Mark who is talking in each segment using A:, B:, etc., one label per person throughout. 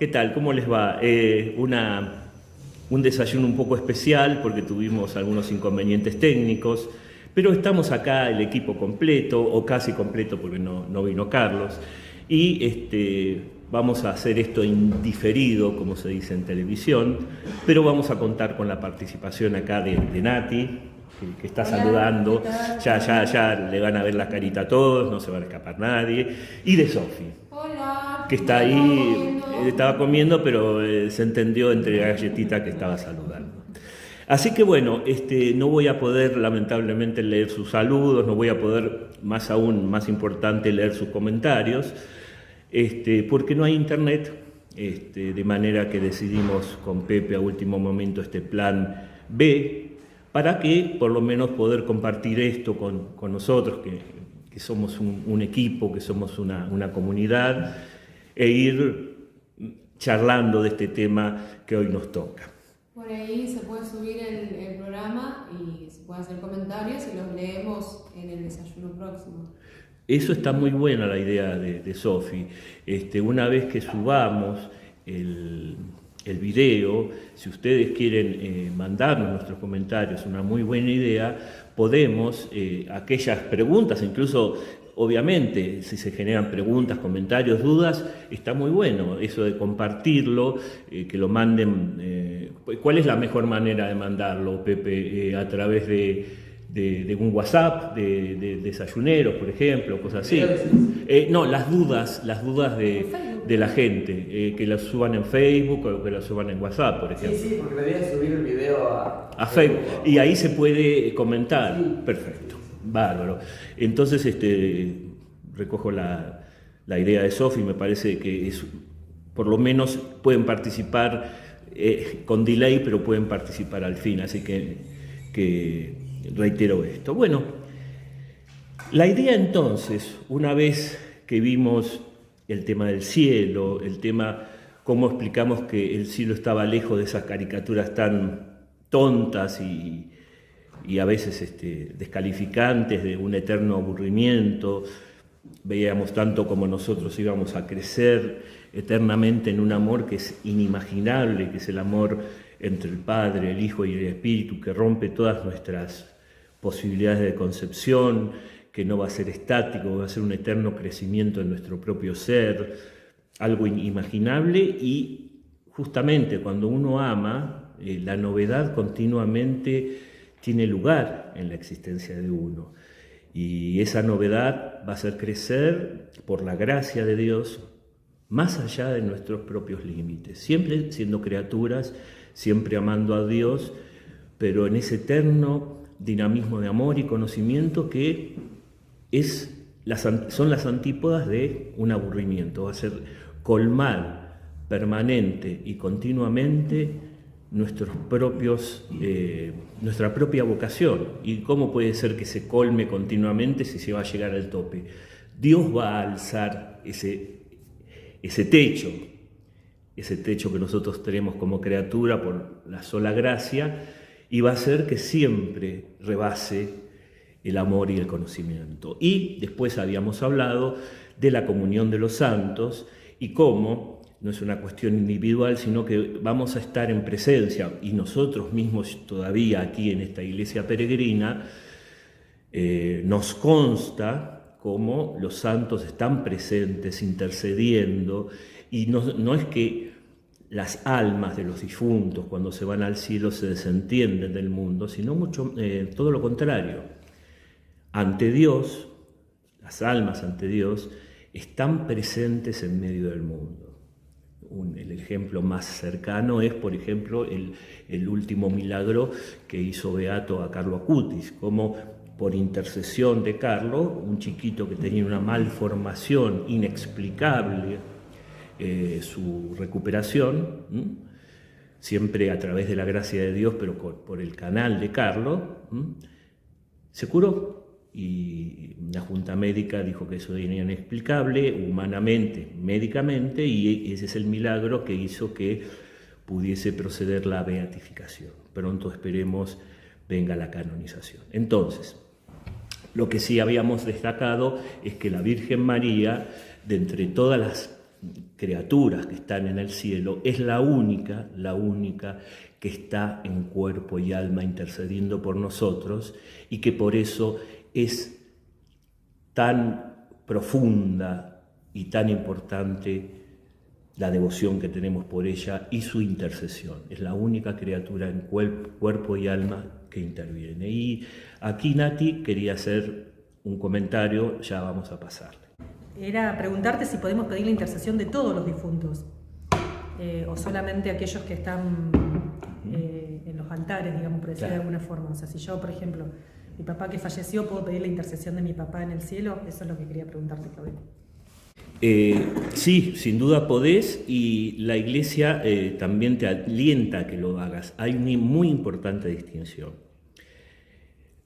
A: ¿Qué tal? ¿Cómo les va? Un desayuno un poco especial porque tuvimos algunos inconvenientes técnicos, pero estamos acá el equipo completo, o casi completo porque no vino Carlos, y vamos a hacer esto en diferido, como se dice en televisión, pero vamos a contar con la participación acá de Nati, que está saludando. Ya le van a ver la carita a todos, no se va a escapar nadie, y de Sofi.
B: Hola,
A: Que está ahí, estaba comiendo, pero se entendió entre la galletita que estaba saludando. Así que bueno, no voy a poder lamentablemente leer sus saludos, no voy a poder, más aún, más importante, leer sus comentarios, porque no hay internet, de manera que decidimos con Pepe a último momento este plan B, para que por lo menos poder compartir esto con nosotros, que somos un equipo, que somos una comunidad, e ir charlando de este tema que hoy nos toca.
B: por ahí se puede subir el programa y se pueden hacer comentarios y los leemos en el desayuno próximo.
A: Eso está muy buena la idea de Sofi. Una vez que subamos el video, si ustedes quieren mandarnos nuestros comentarios, una muy buena idea, podemos, aquellas preguntas, incluso obviamente si se generan preguntas, comentarios, dudas, está muy bueno eso de compartirlo, que lo manden. ¿Cuál es la mejor manera de mandarlo, Pepe? A través de un WhatsApp, de desayuneros, por ejemplo, cosas así. No, las dudas de la gente, que las suban en Facebook o que las suban en WhatsApp, por ejemplo.
C: Sí, porque la idea es subir el video a
A: Facebook. Y ahí se puede comentar. Sí. Perfecto, bárbaro. Entonces, recojo la idea de Sofi, me parece que por lo menos pueden participar con delay, pero pueden participar al fin, así que reitero esto. Bueno, la idea entonces, una vez que vimos el tema del cielo, el tema cómo explicamos que el cielo estaba lejos de esas caricaturas tan tontas y a veces descalificantes de un eterno aburrimiento, veíamos tanto como nosotros íbamos a crecer eternamente en un amor que es inimaginable, que es el amor entre el Padre, el Hijo y el Espíritu, que rompe todas nuestras posibilidades de concepción, que no va a ser estático, va a ser un eterno crecimiento en nuestro propio ser, algo inimaginable. Y justamente cuando uno ama, la novedad continuamente tiene lugar en la existencia de uno. Y esa novedad va a hacer crecer, por la gracia de Dios, más allá de nuestros propios límites, siempre siendo criaturas, siempre amando a Dios, pero en ese eterno dinamismo de amor y conocimiento que son las antípodas de un aburrimiento. Va a ser colmar permanente y continuamente nuestra propia vocación. ¿Y cómo puede ser que se colme continuamente si se va a llegar al tope? Dios va a alzar ese techo que nosotros tenemos como criatura por la sola gracia, y va a hacer que siempre rebase el amor y el conocimiento. Y después habíamos hablado de la comunión de los santos y cómo no es una cuestión individual, sino que vamos a estar en presencia, y nosotros mismos todavía aquí en esta iglesia peregrina, nos consta cómo los santos están presentes, intercediendo, y no es que las almas de los difuntos cuando se van al cielo se desentienden del mundo, sino todo lo contrario. Ante Dios, las almas ante Dios están presentes en medio del mundo. El ejemplo más cercano es, por ejemplo, el último milagro que hizo Beato a Carlo Acutis, como por intercesión de Carlo, un chiquito que tenía una malformación inexplicable, su recuperación, siempre a través de la gracia de Dios, pero por el canal de Carlo, se curó. Y una junta médica dijo que eso era inexplicable, humanamente, médicamente, y ese es el milagro que hizo que pudiese proceder la beatificación. Pronto esperemos venga la canonización. Entonces, lo que sí habíamos destacado es que la Virgen María, de entre todas las criaturas que están en el cielo, es la única que está en cuerpo y alma intercediendo por nosotros, y que por eso es tan profunda y tan importante la devoción que tenemos por ella y su intercesión. Es la única criatura en cuerpo y alma que interviene. Y aquí Nati quería hacer un comentario, ya vamos a pasarle.
D: Era preguntarte si podemos pedir la intercesión de todos los difuntos, o solamente aquellos que están en los altares, digamos, por decir de alguna forma. O sea, si yo, por ejemplo, mi papá que falleció, ¿puedo pedir la intercesión de mi papá en el cielo? Eso es lo que quería preguntarte, Claudia.
A: Sí, sin duda podés, y la Iglesia también te alienta a que lo hagas. Hay una muy importante distinción.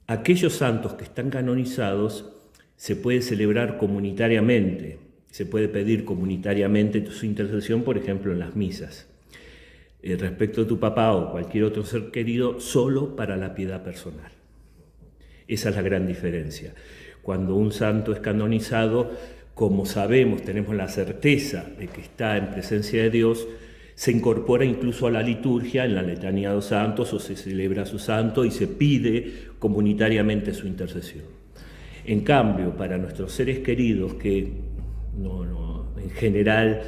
A: Aquellos santos que están canonizados se puede celebrar comunitariamente, se puede pedir comunitariamente su intercesión, por ejemplo, en las misas. Respecto a tu papá o cualquier otro ser querido, solo para la piedad personal. Esa es la gran diferencia. Cuando un santo es canonizado, como sabemos, tenemos la certeza de que está en presencia de Dios, se incorpora incluso a la liturgia, en la letanía de los santos, o se celebra su santo y se pide comunitariamente su intercesión. En cambio, para nuestros seres queridos, que en general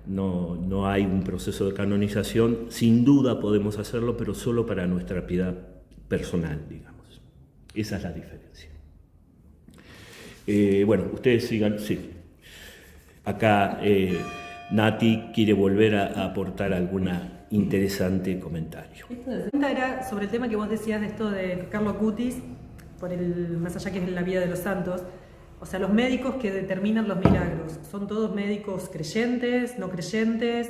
A: no hay un proceso de canonización, sin duda podemos hacerlo, pero solo para nuestra piedad personal, digamos. Esa es la diferencia. Bueno, ustedes sigan, sí. Acá Nati quiere volver a aportar alguna interesante comentario.
D: La pregunta era sobre el tema que vos decías de esto de Carlo Acutis, más allá que es la vida de los santos. O sea, los médicos que determinan los milagros, ¿son todos médicos creyentes, no creyentes?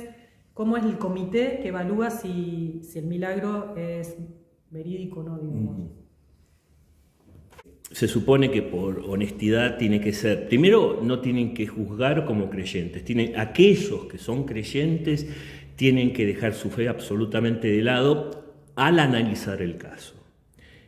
D: ¿Cómo es el comité que evalúa si el milagro es verídico o no, digamos?
A: Se supone que por honestidad tiene que ser, primero no tienen que juzgar como creyentes, aquellos que son creyentes tienen que dejar su fe absolutamente de lado al analizar el caso.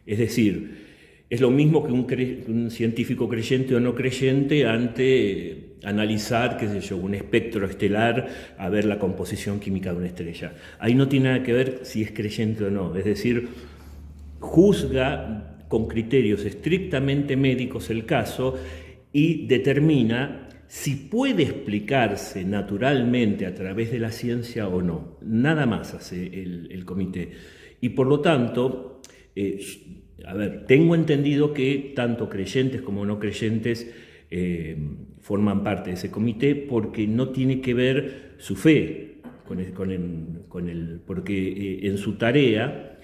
A: Es decir, es lo mismo que un científico creyente o no creyente ante analizar, qué sé yo, un espectro estelar, a ver la composición química de una estrella. Ahí no tiene nada que ver si es creyente o no, es decir, juzga con criterios estrictamente médicos el caso y determina si puede explicarse naturalmente a través de la ciencia o no. Nada más hace el comité. Y por lo tanto, tengo entendido que tanto creyentes como no creyentes forman parte de ese comité, porque no tiene que ver su fe porque en su tarea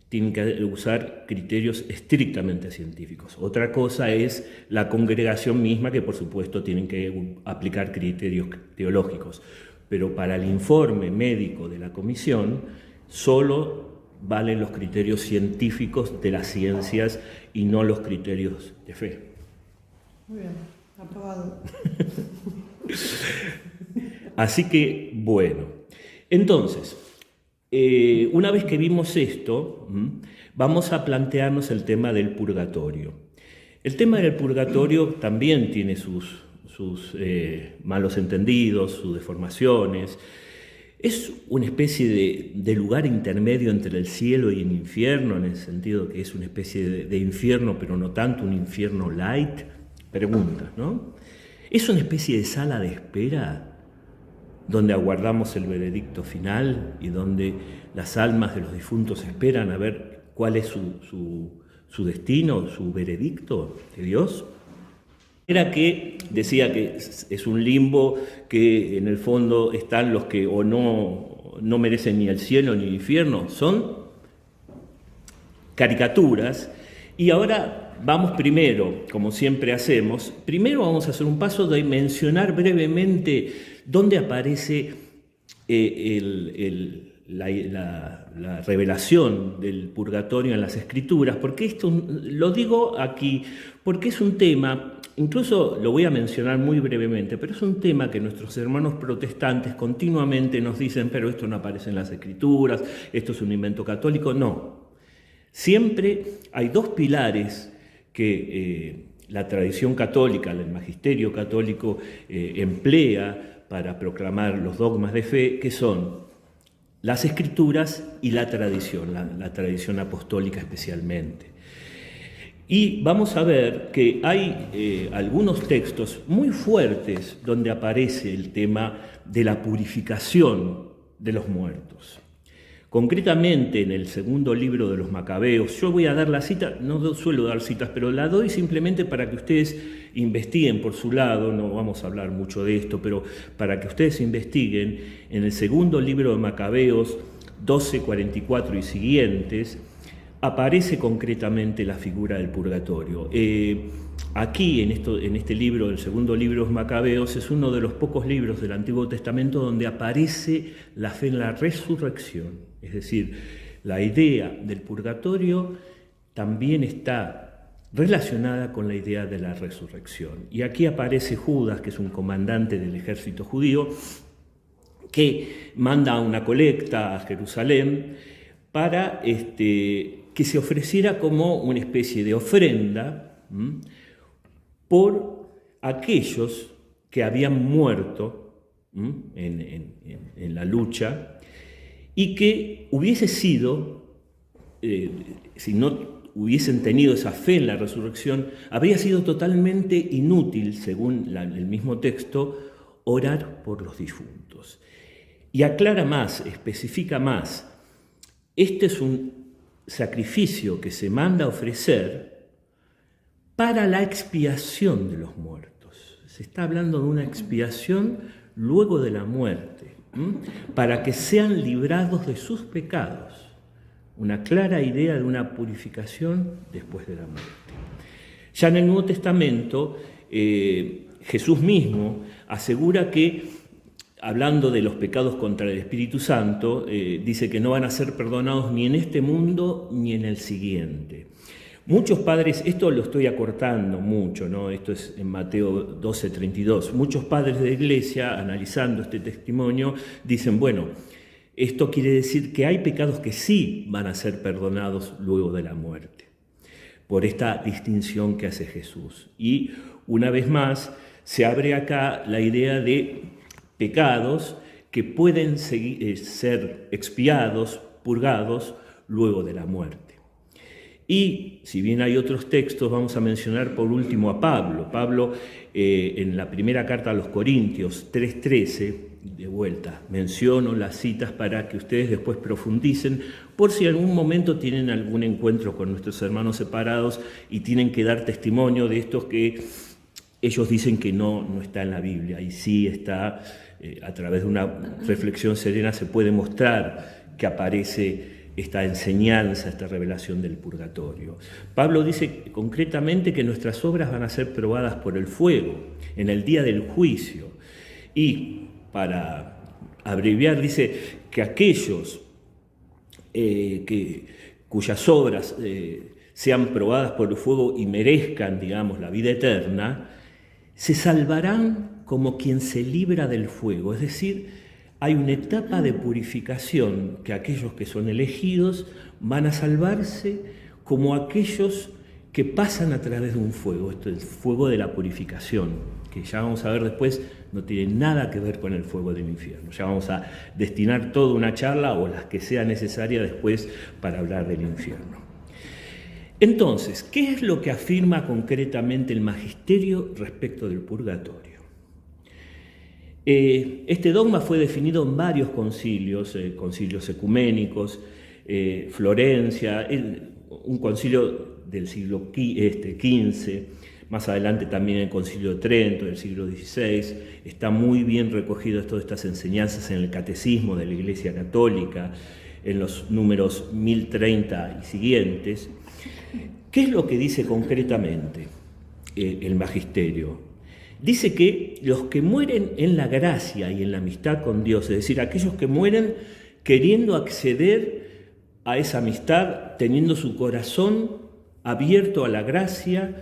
A: tienen que usar criterios estrictamente científicos. Otra cosa es la congregación misma, que por supuesto tienen que aplicar criterios teológicos. Pero para el informe médico de la comisión, solo valen los criterios científicos de las ciencias y no los criterios de fe.
D: Muy bien, aprobado.
A: Así que, bueno, entonces, una vez que vimos esto, vamos a plantearnos el tema del purgatorio. El tema del purgatorio también tiene sus malos entendidos, sus deformaciones. Es una especie de lugar intermedio entre el cielo y el infierno, en el sentido que es una especie de infierno, pero no tanto un infierno light. Preguntas, ¿no? ¿Es una especie de sala de espera donde aguardamos el veredicto final y donde las almas de los difuntos esperan a ver cuál es su destino, su veredicto de Dios? Era que decía que es un limbo, que en el fondo están los que o no merecen ni el cielo ni el infierno. Son caricaturas. Y ahora vamos primero, como siempre hacemos, primero vamos a hacer un paso de mencionar brevemente dónde aparece la revelación del purgatorio en las Escrituras, porque esto lo digo aquí porque es un tema, incluso lo voy a mencionar muy brevemente, pero es un tema que nuestros hermanos protestantes continuamente nos dicen, pero esto no aparece en las Escrituras, esto es un invento católico. No, siempre hay dos pilares que la tradición católica, el magisterio católico emplea para proclamar los dogmas de fe, que son las Escrituras y la tradición, la tradición apostólica especialmente. Y vamos a ver que hay algunos textos muy fuertes donde aparece el tema de la purificación de los muertos. Concretamente en el segundo libro de los Macabeos, yo voy a dar la cita, no suelo dar citas, pero la doy simplemente para que ustedes investiguen por su lado, no vamos a hablar mucho de esto, pero para que ustedes investiguen, en el segundo libro de Macabeos, 12:44 y siguientes, aparece concretamente la figura del purgatorio. Aquí, en este libro, el segundo libro de los Macabeos, es uno de los pocos libros del Antiguo Testamento donde aparece la fe en la resurrección. Es decir, la idea del purgatorio también está relacionada con la idea de la resurrección. Y aquí aparece Judas, que es un comandante del ejército judío, que manda una colecta a Jerusalén para que se ofreciera como una especie de ofrenda por aquellos que habían muerto en la lucha y que hubiese sido, si no hubiesen tenido esa fe en la resurrección, habría sido totalmente inútil, según el mismo texto, orar por los difuntos. Y aclara más, especifica más, este es un sacrificio que se manda a ofrecer para la expiación de los muertos. Se está hablando de una expiación luego de la muerte, para que sean librados de sus pecados. Una clara idea de una purificación después de la muerte. Ya en el Nuevo Testamento, Jesús mismo asegura que, hablando de los pecados contra el Espíritu Santo, dice que no van a ser perdonados ni en este mundo ni en el siguiente. Muchos padres, esto lo estoy acortando mucho, ¿no? Esto es en Mateo 12:32. Muchos padres de la iglesia, analizando este testimonio, dicen, bueno, esto quiere decir que hay pecados que sí van a ser perdonados luego de la muerte, por esta distinción que hace Jesús. Y una vez más, se abre acá la idea de pecados que pueden ser expiados, purgados, luego de la muerte. Y si bien hay otros textos, vamos a mencionar por último a Pablo. Pablo, en la primera carta a los Corintios 3:13, de vuelta, menciono las citas para que ustedes después profundicen, por si en algún momento tienen algún encuentro con nuestros hermanos separados y tienen que dar testimonio de estos que ellos dicen que no está en la Biblia, y sí está. A través de una reflexión serena se puede mostrar que aparece esta enseñanza, esta revelación del purgatorio. Pablo dice concretamente que nuestras obras van a ser probadas por el fuego en el día del juicio. Y para abreviar, dice que aquellos cuyas obras sean probadas por el fuego y merezcan, digamos, la vida eterna, se salvarán como quien se libra del fuego. Es decir, hay una etapa de purificación que aquellos que son elegidos van a salvarse como aquellos que pasan a través de un fuego. Esto es el fuego de la purificación, que ya vamos a ver después, no tiene nada que ver con el fuego del infierno. Ya vamos a destinar toda una charla o las que sea necesaria después para hablar del infierno. Entonces, ¿qué es lo que afirma concretamente el magisterio respecto del purgatorio? Este dogma fue definido en varios concilios, concilios ecuménicos, Florencia, un concilio del siglo XV, más adelante también el concilio de Trento del siglo XVI. Está muy bien recogido todas estas enseñanzas en el catecismo de la Iglesia Católica, en los números 1030 y siguientes. ¿Qué es lo que dice concretamente el magisterio? Dice que los que mueren en la gracia y en la amistad con Dios, es decir, aquellos que mueren queriendo acceder a esa amistad, teniendo su corazón abierto a la gracia,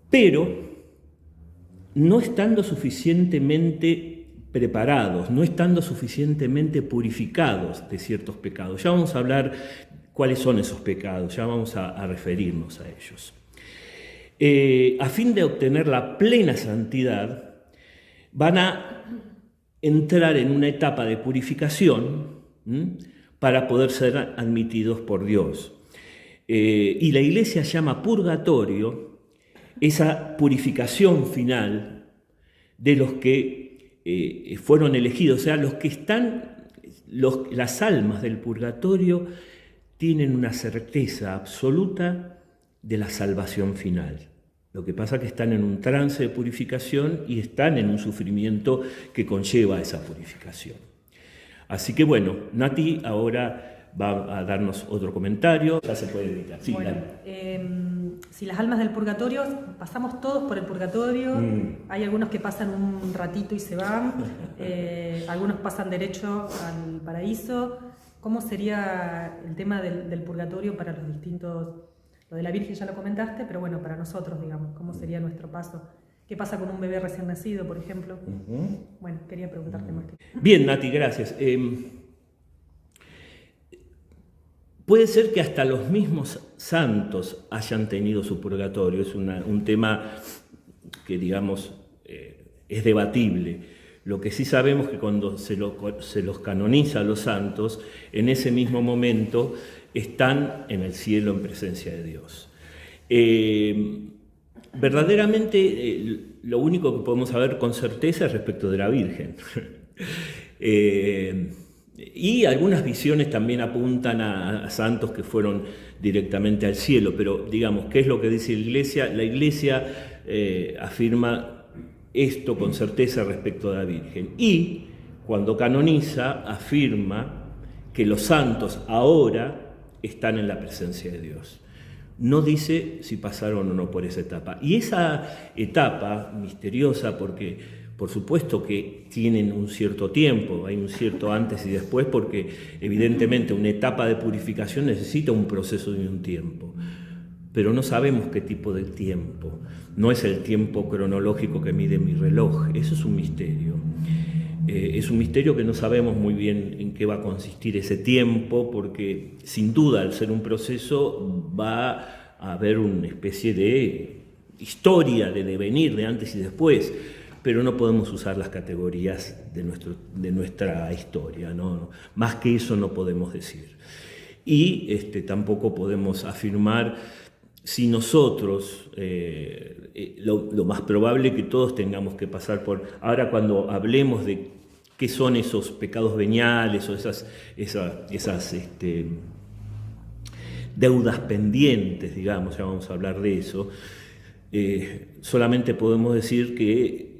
A: pero no estando suficientemente preparados, no estando suficientemente purificados de ciertos pecados. Ya vamos a hablar cuáles son esos pecados, ya vamos a referirnos a ellos. A fin de obtener la plena santidad, van a entrar en una etapa de purificación para poder ser admitidos por Dios. Y la Iglesia llama purgatorio esa purificación final de los que fueron elegidos, o sea, los que están, las almas del purgatorio tienen una certeza absoluta de la salvación final. Lo que pasa es que están en un trance de purificación y están en un sufrimiento que conlleva esa purificación. Así que bueno, Nati ahora va a darnos otro comentario. Ya se puede editar. Sí,
D: bueno, si las almas del purgatorio, pasamos todos por el purgatorio, hay algunos que pasan un ratito y se van, algunos pasan derecho al paraíso. ¿Cómo sería el tema del purgatorio para los distintos? Lo de la Virgen ya lo comentaste, pero bueno, para nosotros, digamos, ¿cómo sería nuestro paso? ¿Qué pasa con un bebé recién nacido, por ejemplo? Bueno, quería preguntarte más.
A: Bien, Nati, gracias. Puede ser que hasta los mismos santos hayan tenido su purgatorio. Es un tema que, digamos, es debatible. Lo que sí sabemos es que cuando se los canoniza a los santos, en ese mismo momento están en el cielo en presencia de Dios. Verdaderamente, lo único que podemos saber con certeza es respecto de la Virgen. Y algunas visiones también apuntan a santos que fueron directamente al cielo, pero digamos, ¿qué es lo que dice la Iglesia? La Iglesia afirma esto con certeza respecto de la Virgen. Y cuando canoniza, afirma que los santos ahora están en la presencia de Dios. No dice si pasaron o no por esa etapa. Y esa etapa misteriosa, porque por supuesto que tienen un cierto tiempo, hay un cierto antes y después, porque evidentemente una etapa de purificación necesita un proceso de un tiempo. Pero no sabemos qué tipo de tiempo. No es el tiempo cronológico que mide mi reloj. Eso es un misterio. Es un misterio que no sabemos muy bien en qué va a consistir ese tiempo, porque sin duda al ser un proceso va a haber una especie de historia, de devenir, de antes y después, pero no podemos usar las categorías de nuestra historia, ¿no? Más que eso no podemos decir. Y tampoco podemos afirmar si nosotros, lo más probable es que todos tengamos que pasar por... Ahora cuando hablemos de qué son esos pecados veniales o esas deudas pendientes, digamos, ya vamos a hablar de eso, solamente podemos decir que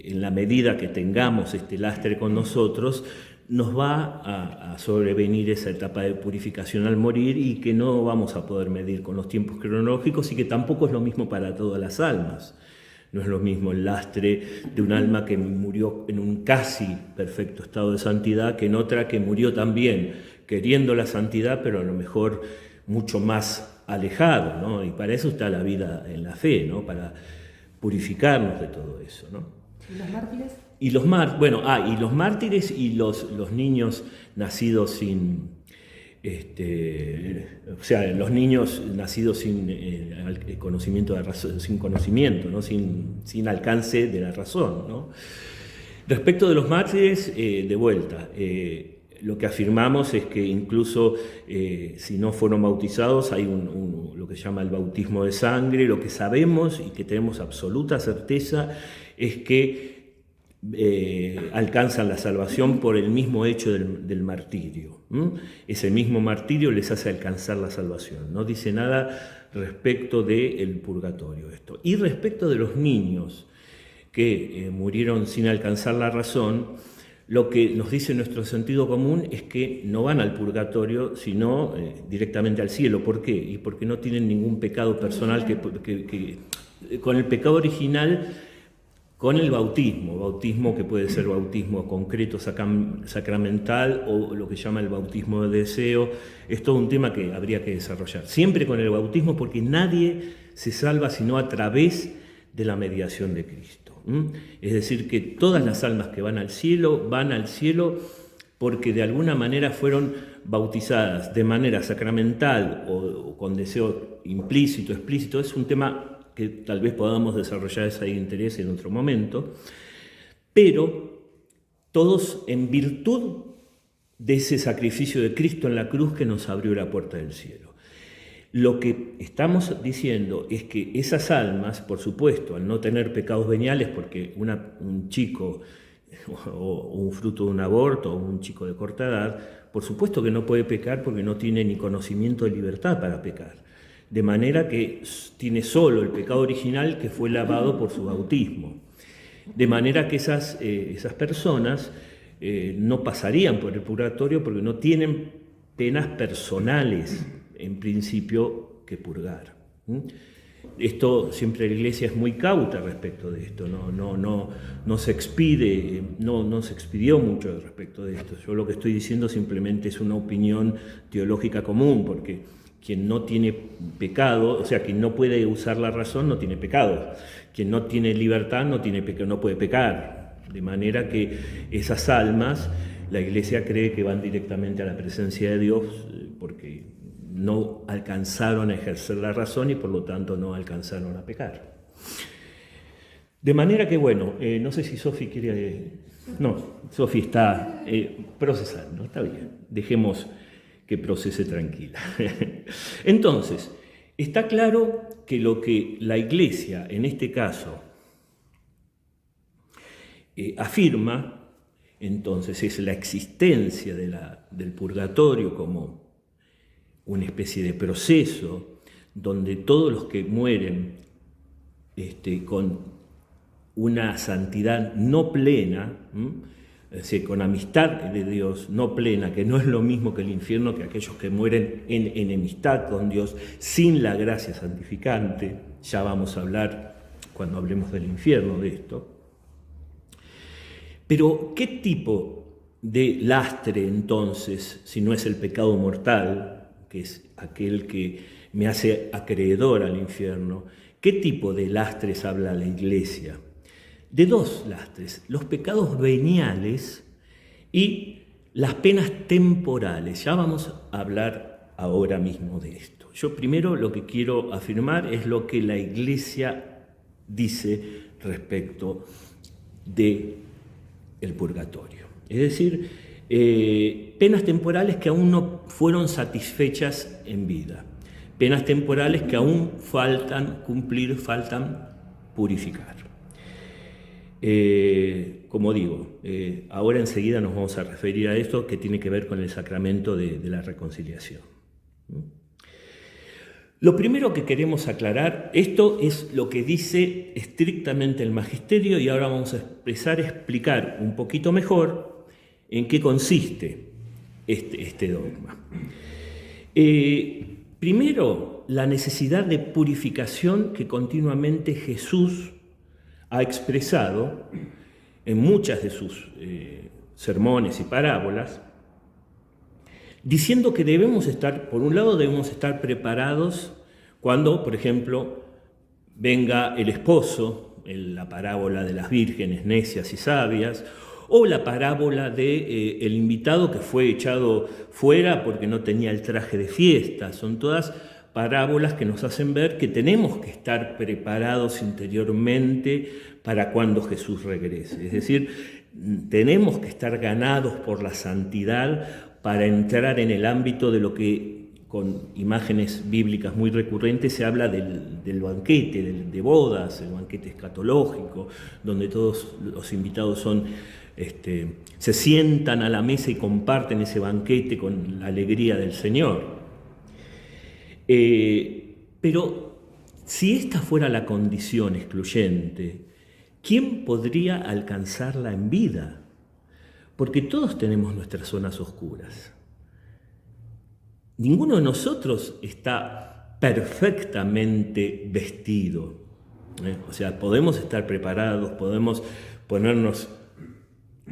A: en la medida que tengamos este lastre con nosotros, nos va a sobrevenir esa etapa de purificación al morir y que no vamos a poder medir con los tiempos cronológicos y que tampoco es lo mismo para todas las almas. No es lo mismo el lastre de un alma que murió en un casi perfecto estado de santidad que en otra que murió también queriendo la santidad, pero a lo mejor mucho más alejado, ¿no? Y para eso está la vida en la fe, ¿no? Para purificarnos de todo eso, ¿no?
D: ¿Y los mártires?
A: Y los mártires y los niños nacidos sin, o sea, los niños nacidos sin conocimiento de razón, sin conocimiento, ¿no? sin alcance de la razón, ¿no? Respecto de los mártires, de vuelta, lo que afirmamos es que incluso si no fueron bautizados hay lo que se llama el bautismo de sangre. Lo que sabemos y que tenemos absoluta certeza es que alcanzan la salvación por el mismo hecho del martirio. Ese mismo martirio les hace alcanzar la salvación. No dice nada respecto del purgatorio esto. Y respecto de los niños que murieron sin alcanzar la razón, lo que nos dice nuestro sentido común es que no van al purgatorio, sino directamente al cielo. ¿Por qué? Y porque no tienen ningún pecado personal que con el pecado original. Con el bautismo que puede ser bautismo concreto, sacramental, o lo que llama el bautismo de deseo, es todo un tema que habría que desarrollar. Siempre con el bautismo, porque nadie se salva sino a través de la mediación de Cristo. Es decir, que todas las almas que van al cielo porque de alguna manera fueron bautizadas de manera sacramental o con deseo implícito, explícito. Es un tema que tal vez podamos desarrollar ese interés en otro momento, pero todos en virtud de ese sacrificio de Cristo en la cruz que nos abrió la puerta del cielo. Lo que estamos diciendo es que esas almas, por supuesto, al no tener pecados veniales, porque un chico o un fruto de un aborto o un chico de corta edad, por supuesto que no puede pecar porque no tiene ni conocimiento de libertad para pecar. De manera que tiene solo el pecado original que fue lavado por su bautismo. De manera que esas personas no pasarían por el purgatorio porque no tienen penas personales, en principio, que purgar. Esto siempre la Iglesia es muy cauta respecto de esto, no se expidió mucho respecto de esto. Yo lo que estoy diciendo simplemente es una opinión teológica común, porque quien no tiene pecado, o sea, quien no puede usar la razón no tiene pecado. Quien no tiene libertad no puede pecar. De manera que esas almas, la Iglesia cree que van directamente a la presencia de Dios porque no alcanzaron a ejercer la razón y por lo tanto no alcanzaron a pecar. De manera que, bueno, no sé si Sofi quiere... No, Sofi está procesando, está bien. Dejemos que procese tranquila. Entonces, está claro que lo que la Iglesia, en este caso, afirma, entonces, es la existencia del purgatorio como una especie de proceso donde todos los que mueren con una santidad no plena, es decir, con amistad de Dios no plena, que no es lo mismo que el infierno, que aquellos que mueren en enemistad con Dios, sin la gracia santificante. Ya vamos a hablar, cuando hablemos del infierno, de esto. Pero, ¿qué tipo de lastre, entonces, si no es el pecado mortal, que es aquel que me hace acreedor al infierno, qué tipo de lastres habla la Iglesia? De dos lastres, los pecados veniales y las penas temporales. Ya vamos a hablar ahora mismo de esto. Yo primero lo que quiero afirmar es lo que la Iglesia dice respecto del purgatorio. Es decir, penas temporales que aún no fueron satisfechas en vida. Penas temporales que aún faltan cumplir, faltan purificar. Como digo, ahora enseguida nos vamos a referir a esto que tiene que ver con el sacramento de la reconciliación. Lo primero que queremos aclarar, esto es lo que dice estrictamente el magisterio y ahora vamos a explicar un poquito mejor en qué consiste este dogma. Primero, la necesidad de purificación que continuamente Jesús ha expresado en muchas de sus sermones y parábolas, diciendo que por un lado debemos estar preparados cuando, por ejemplo, venga el esposo, en la parábola de las vírgenes necias y sabias, o la parábola de el invitado que fue echado fuera porque no tenía el traje de fiesta. Son todas parábolas que nos hacen ver que tenemos que estar preparados interiormente para cuando Jesús regrese. Es decir, tenemos que estar ganados por la santidad para entrar en el ámbito de lo que, con imágenes bíblicas muy recurrentes, se habla del banquete, de bodas, el banquete escatológico, donde todos los invitados se sientan a la mesa y comparten ese banquete con la alegría del Señor. Pero si esta fuera la condición excluyente, ¿quién podría alcanzarla en vida? Porque todos tenemos nuestras zonas oscuras. Ninguno de nosotros está perfectamente vestido. O sea, podemos estar preparados, podemos ponernos,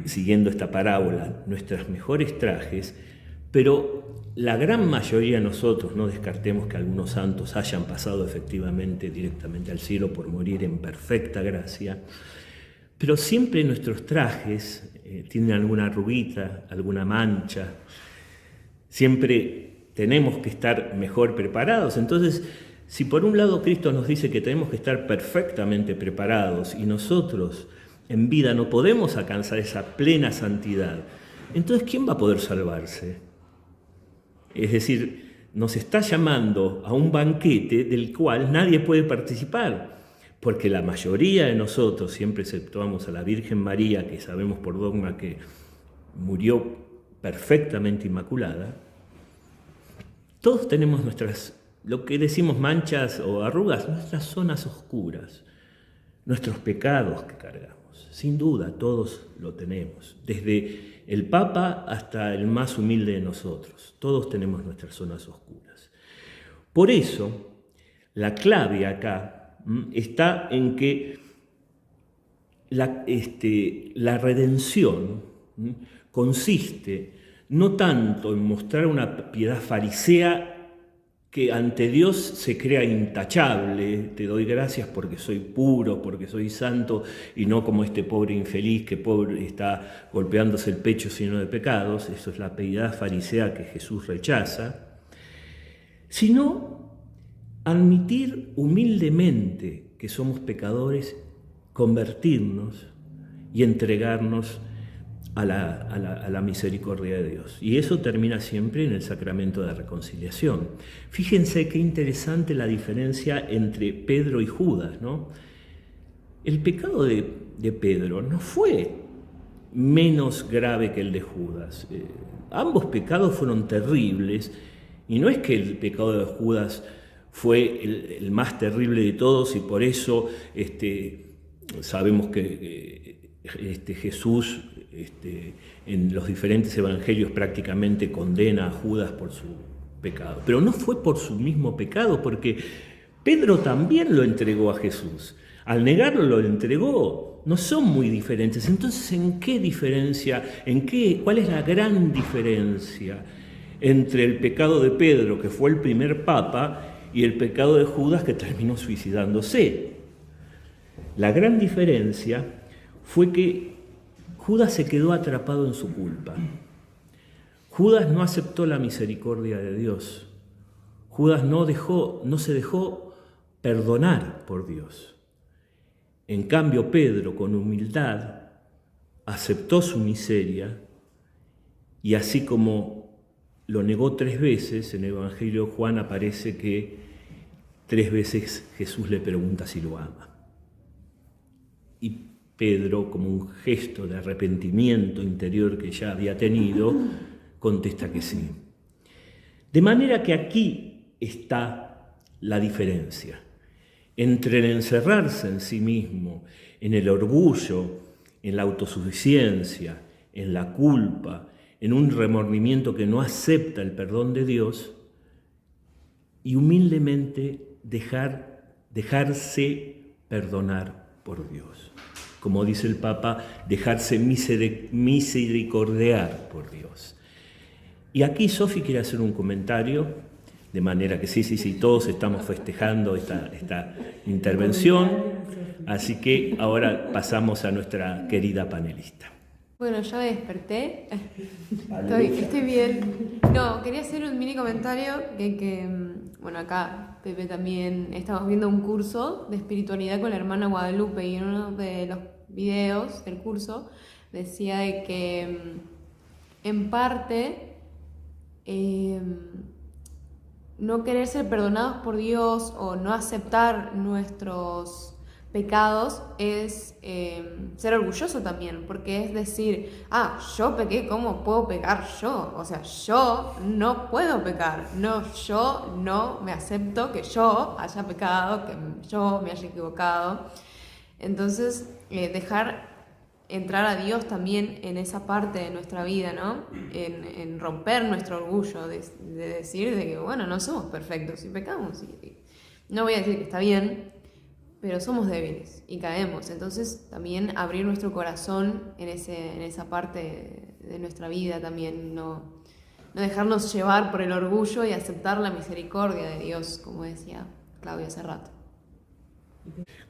A: siguiendo esta parábola, nuestros mejores trajes, pero la gran mayoría de nosotros, no descartemos que algunos santos hayan pasado efectivamente directamente al cielo por morir en perfecta gracia, pero siempre nuestros trajes tienen alguna arruguita, alguna mancha, siempre tenemos que estar mejor preparados. Entonces, si por un lado Cristo nos dice que tenemos que estar perfectamente preparados y nosotros en vida no podemos alcanzar esa plena santidad, entonces ¿quién va a poder salvarse? Es decir, nos está llamando a un banquete del cual nadie puede participar, porque la mayoría de nosotros, siempre exceptuamos a la Virgen María, que sabemos por dogma que murió perfectamente inmaculada, todos tenemos nuestras, lo que decimos manchas o arrugas, nuestras zonas oscuras, nuestros pecados que cargamos. Sin duda, todos lo tenemos, desde el Papa hasta el más humilde de nosotros. Todos tenemos nuestras zonas oscuras. Por eso, la clave acá está en que la redención consiste no tanto en mostrar una piedad farisea que ante Dios se crea intachable, te doy gracias porque soy puro, porque soy santo, y no como este pobre infeliz que pobre está golpeándose el pecho lleno de pecados. Eso es la piedad farisea que Jesús rechaza, sino admitir humildemente que somos pecadores, convertirnos y entregarnos a la misericordia de Dios. Y eso termina siempre en el sacramento de reconciliación. Fíjense qué interesante la diferencia entre Pedro y Judas, ¿no? El pecado de Pedro no fue menos grave que el de Judas. Ambos pecados fueron terribles, y no es que el pecado de Judas fue el más terrible de todos, y por eso sabemos que Jesús en los diferentes evangelios prácticamente condena a Judas por su pecado. Pero no fue por su mismo pecado, porque Pedro también lo entregó a Jesús. Al negarlo lo entregó. No son muy diferentes. Entonces, ¿en qué diferencia? ¿Cuál es la gran diferencia entre el pecado de Pedro, que fue el primer papa, y el pecado de Judas, que terminó suicidándose? La gran diferencia fue que Judas se quedó atrapado en su culpa. Judas no aceptó la misericordia de Dios. Judas no se dejó perdonar por Dios. En cambio, Pedro, con humildad, aceptó su miseria, y así como lo negó 3 veces, en el Evangelio de Juan aparece que 3 veces Jesús le pregunta si lo ama. Y Pedro, como un gesto de arrepentimiento interior que ya había tenido, contesta que sí. De manera que aquí está la diferencia entre el encerrarse en sí mismo, en el orgullo, en la autosuficiencia, en la culpa, en un remordimiento que no acepta el perdón de Dios, y humildemente dejarse perdonar por Dios. Como dice el Papa, dejarse misericordiar por Dios. Y aquí Sofi quiere hacer un comentario, de manera que sí, todos estamos festejando esta intervención, así que ahora pasamos a nuestra querida panelista.
B: Bueno, ya me desperté, estoy bien. No, quería hacer un mini comentario bueno, acá Pepe también estamos viendo un curso de espiritualidad con la hermana Guadalupe, y en uno de los videos del curso decía de que en parte no querer ser perdonados por Dios o no aceptar nuestros pecados es ser orgulloso también, porque es decir, yo pequé, ¿cómo puedo pecar yo? O sea, yo no puedo pecar, yo no me acepto que yo haya pecado, que yo me haya equivocado. Entonces, dejar entrar a Dios también en esa parte de nuestra vida, ¿no? En romper nuestro orgullo, de decir de que, bueno, no somos perfectos y pecamos. Y no voy a decir que está bien, pero somos débiles y caemos. Entonces, también abrir nuestro corazón en esa parte de nuestra vida también, no dejarnos llevar por el orgullo y aceptar la misericordia de Dios, como decía Claudia hace rato.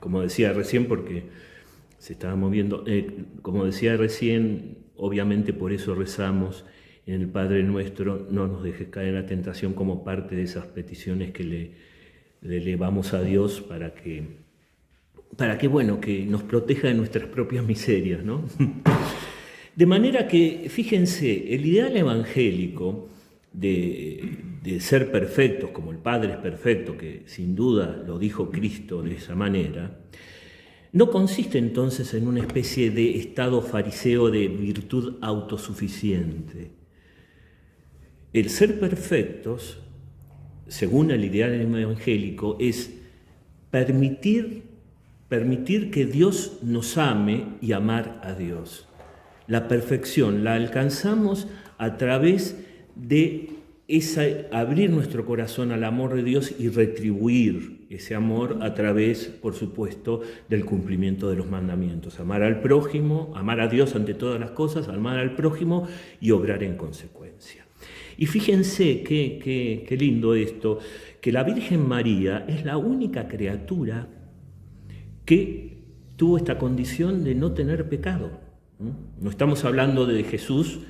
A: Como decía recién, porque se estaba moviendo, como decía recién, obviamente por eso rezamos en el Padre Nuestro, no nos dejes caer en la tentación, como parte de esas peticiones que le elevamos a Dios para que para que, bueno, que nos proteja de nuestras propias miserias, ¿no? De manera que, fíjense, el ideal evangélico de ser perfectos, como el Padre es perfecto, que sin duda lo dijo Cristo de esa manera, no consiste entonces en una especie de estado fariseo de virtud autosuficiente. El ser perfectos, según el ideal evangélico, es permitir que Dios nos ame y amar a Dios. La perfección la alcanzamos a través de abrir nuestro corazón al amor de Dios y retribuir ese amor a través, por supuesto, del cumplimiento de los mandamientos. Amar al prójimo, amar a Dios ante todas las cosas, amar al prójimo y obrar en consecuencia. Y fíjense qué lindo esto, que la Virgen María es la única criatura que tuvo esta condición de no tener pecado. No estamos hablando de Jesús,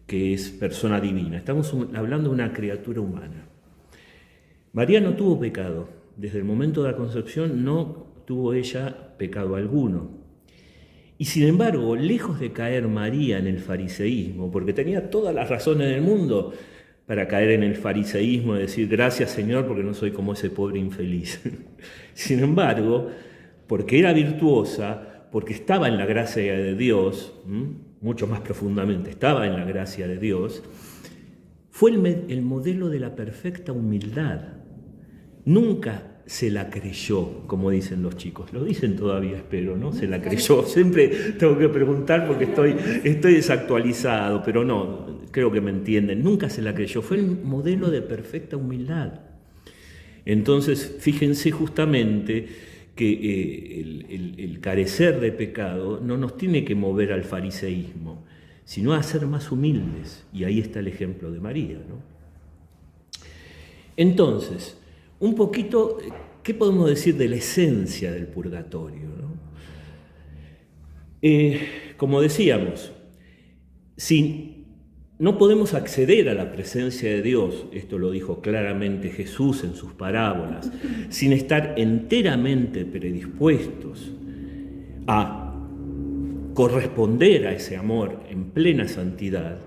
A: que es persona divina, estamos hablando de una criatura humana. María no tuvo pecado, desde el momento de la concepción no tuvo ella pecado alguno. Y sin embargo, lejos de caer María en el fariseísmo, porque tenía todas las razones del mundo para caer en el fariseísmo y decir gracias Señor porque no soy como ese pobre infeliz. Sin embargo, porque era virtuosa, porque estaba en la gracia de Dios, mucho más profundamente estaba en la gracia de Dios, fue el modelo de la perfecta humildad. Nunca se la creyó, como dicen los chicos. Lo dicen todavía, espero, ¿no? Se la creyó. Siempre tengo que preguntar porque estoy desactualizado, pero no, creo que me entienden. Nunca se la creyó. Fue el modelo de perfecta humildad. Entonces, fíjense justamente que el carecer de pecado no nos tiene que mover al fariseísmo, sino a ser más humildes. Y ahí está el ejemplo de María, ¿no? Entonces, un poquito, ¿qué podemos decir de la esencia del purgatorio, ¿no? Como decíamos, si no podemos acceder a la presencia de Dios, esto lo dijo claramente Jesús en sus parábolas, sin estar enteramente predispuestos a corresponder a ese amor en plena santidad.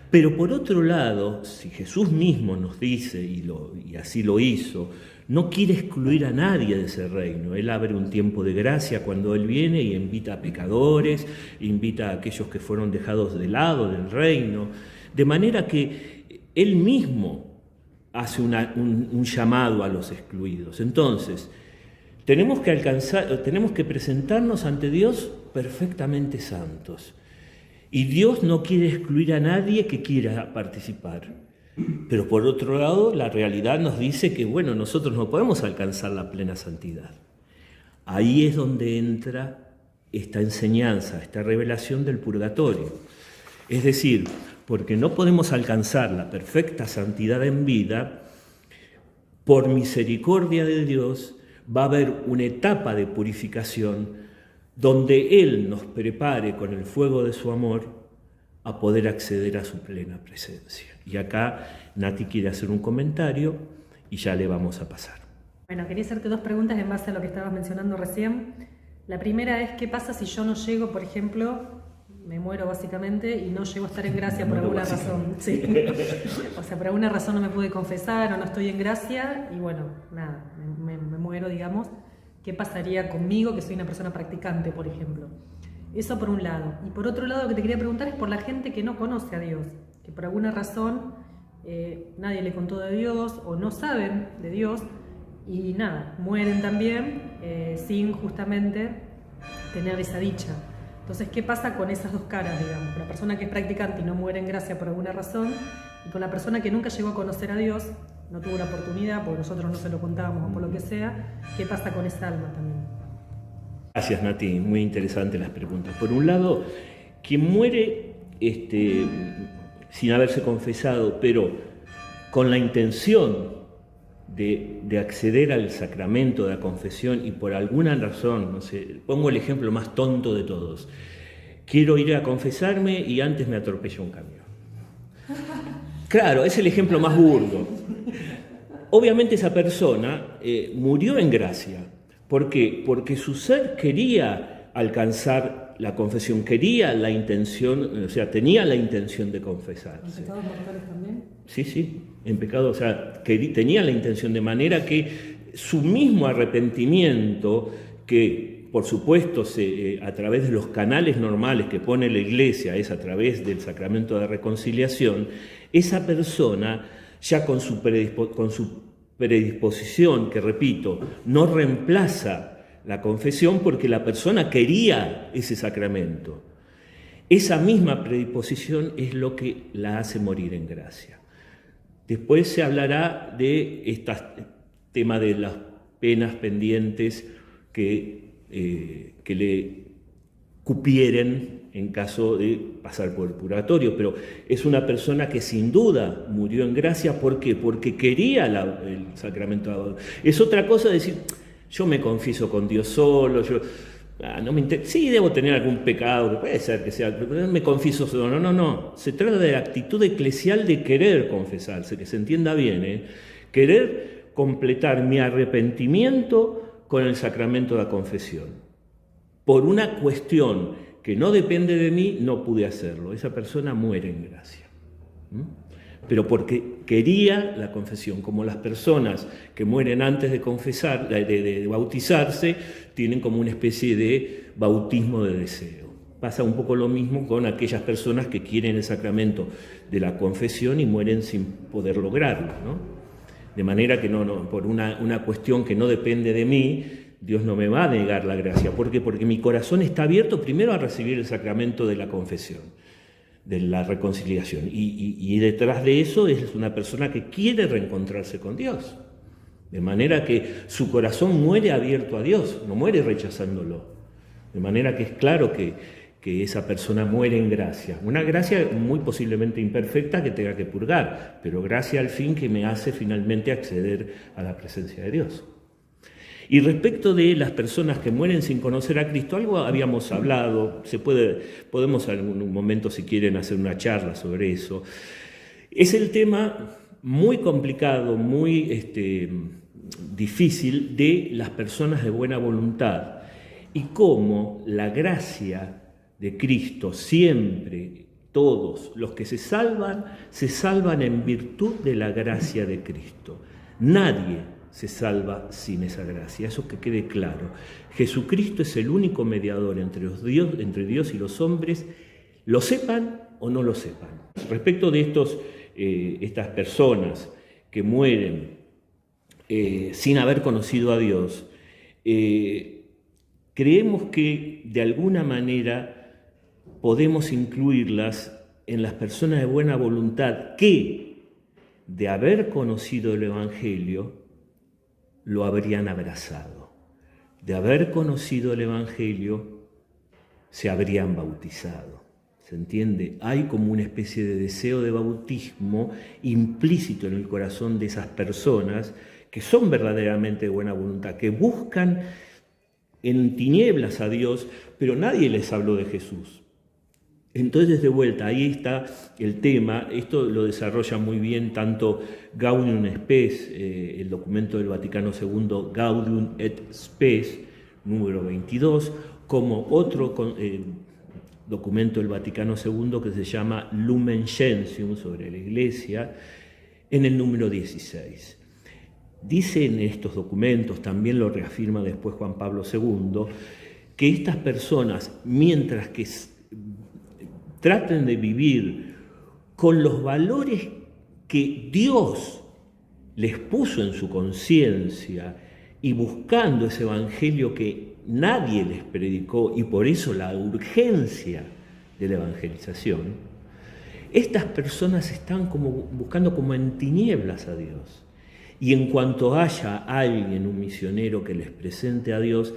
A: Pero por otro lado, si Jesús mismo nos dice, y así lo hizo, no quiere excluir a nadie de ese reino. Él abre un tiempo de gracia cuando Él viene y invita a pecadores, invita a aquellos que fueron dejados de lado del reino, de manera que Él mismo hace un llamado a los excluidos. Entonces, tenemos que presentarnos ante Dios perfectamente santos. Y Dios no quiere excluir a nadie que quiera participar. Pero por otro lado, la realidad nos dice que, bueno, nosotros no podemos alcanzar la plena santidad. Ahí es donde entra esta enseñanza, esta revelación del purgatorio. Es decir, porque no podemos alcanzar la perfecta santidad en vida, por misericordia de Dios va a haber una etapa de purificación donde Él nos prepare con el fuego de su amor a poder acceder a su plena presencia. Y acá Nati quiere hacer un comentario y ya le vamos a pasar.
D: Bueno, quería hacerte dos preguntas en base a lo que estabas mencionando recién. La primera es, ¿qué pasa si yo no llego, por ejemplo, me muero básicamente y no llego a estar en gracia por alguna razón? Sí. O sea, por alguna razón no me pude confesar o no estoy en gracia y bueno, nada, me muero, digamos. ¿Qué pasaría conmigo, que soy una persona practicante, por ejemplo? Eso por un lado. Y por otro lado, lo que te quería preguntar es por la gente que no conoce a Dios, que por alguna razón nadie le contó de Dios o no saben de Dios y nada, mueren también sin justamente tener esa dicha. Entonces, ¿qué pasa con esas dos caras, digamos? Con la persona que es practicante y no muere en gracia por alguna razón, y con la persona que nunca llegó a conocer a Dios, no tuvo la oportunidad, porque nosotros no se lo contábamos o por lo que sea, ¿qué pasa con esa alma también?
A: Gracias, Nati, muy interesantes las preguntas. Por un lado, quien muere sin haberse confesado, pero con la intención de acceder al sacramento de la confesión y por alguna razón, no sé, pongo el ejemplo más tonto de todos, quiero ir a confesarme y antes me atropella un camión. Claro, es el ejemplo más burdo. Obviamente esa persona murió en gracia, ¿Por qué? Porque su ser quería alcanzar la confesión, quería la intención, o sea, tenía la intención de confesarse.
D: ¿En pecados mortales también?
A: Sí, en pecado, o sea, tenía la intención, de manera que su mismo arrepentimiento, que por supuesto a través de los canales normales que pone la Iglesia, es a través del sacramento de reconciliación, esa persona ya con su predisposición, que repito, no reemplaza la confesión porque la persona quería ese sacramento. Esa misma predisposición es lo que la hace morir en gracia. Después se hablará de este tema de las penas pendientes que le cupieren en caso de pasar por el purgatorio, pero es una persona que sin duda murió en gracia. ¿Por qué? Porque quería el sacramento de la... Es otra cosa decir, yo me confieso con Dios solo, no me sí, debo tener algún pecado, que puede ser que sea, pero me confieso solo. No. Se trata de la actitud eclesial de querer confesarse, que se entienda bien, querer completar mi arrepentimiento con el sacramento de la confesión. Por una cuestión que no depende de mí, no pude hacerlo. Esa persona muere en gracia. Pero porque quería la confesión, como las personas que mueren antes de confesar, de bautizarse, tienen como una especie de bautismo de deseo. Pasa un poco lo mismo con aquellas personas que quieren el sacramento de la confesión y mueren sin poder lograrlo, ¿no? De manera que por una cuestión que no depende de mí, Dios no me va a negar la gracia. ¿Por qué? Porque mi corazón está abierto primero a recibir el sacramento de la confesión, de la reconciliación. Y detrás de eso es una persona que quiere reencontrarse con Dios. De manera que su corazón muere abierto a Dios, no muere rechazándolo. De manera que es claro que esa persona muere en gracia. Una gracia muy posiblemente imperfecta que tenga que purgar, pero gracia al fin que me hace finalmente acceder a la presencia de Dios. Y respecto de las personas que mueren sin conocer a Cristo, algo habíamos hablado, podemos en algún momento, si quieren, hacer una charla sobre eso. Es el tema muy complicado, muy difícil de las personas de buena voluntad y cómo la gracia de Cristo siempre, todos los que se salvan en virtud de la gracia de Cristo. Nadie se salva sin esa gracia, eso que quede claro. Jesucristo es el único mediador entre Dios y los hombres, lo sepan o no lo sepan. Respecto de estas personas que mueren sin haber conocido a Dios, creemos que de alguna manera podemos incluirlas en las personas de buena voluntad que, de haber conocido el Evangelio, lo habrían abrazado. De haber conocido el Evangelio, se habrían bautizado. ¿Se entiende? Hay como una especie de deseo de bautismo implícito en el corazón de esas personas que son verdaderamente de buena voluntad, que buscan en tinieblas a Dios, pero nadie les habló de Jesús. Entonces, de vuelta, ahí está el tema. Esto lo desarrolla muy bien tanto Gaudium et Spes, el documento del Vaticano II, Gaudium et Spes, número 22, como otro documento del Vaticano II que se llama Lumen Gentium, sobre la Iglesia, en el número 16. Dice en estos documentos, también lo reafirma después Juan Pablo II, que estas personas, mientras que traten de vivir con los valores que Dios les puso en su conciencia y buscando ese evangelio que nadie les predicó, y por eso la urgencia de la evangelización, estas personas están buscando como en tinieblas a Dios. Y en cuanto haya alguien, un misionero que les presente a Dios,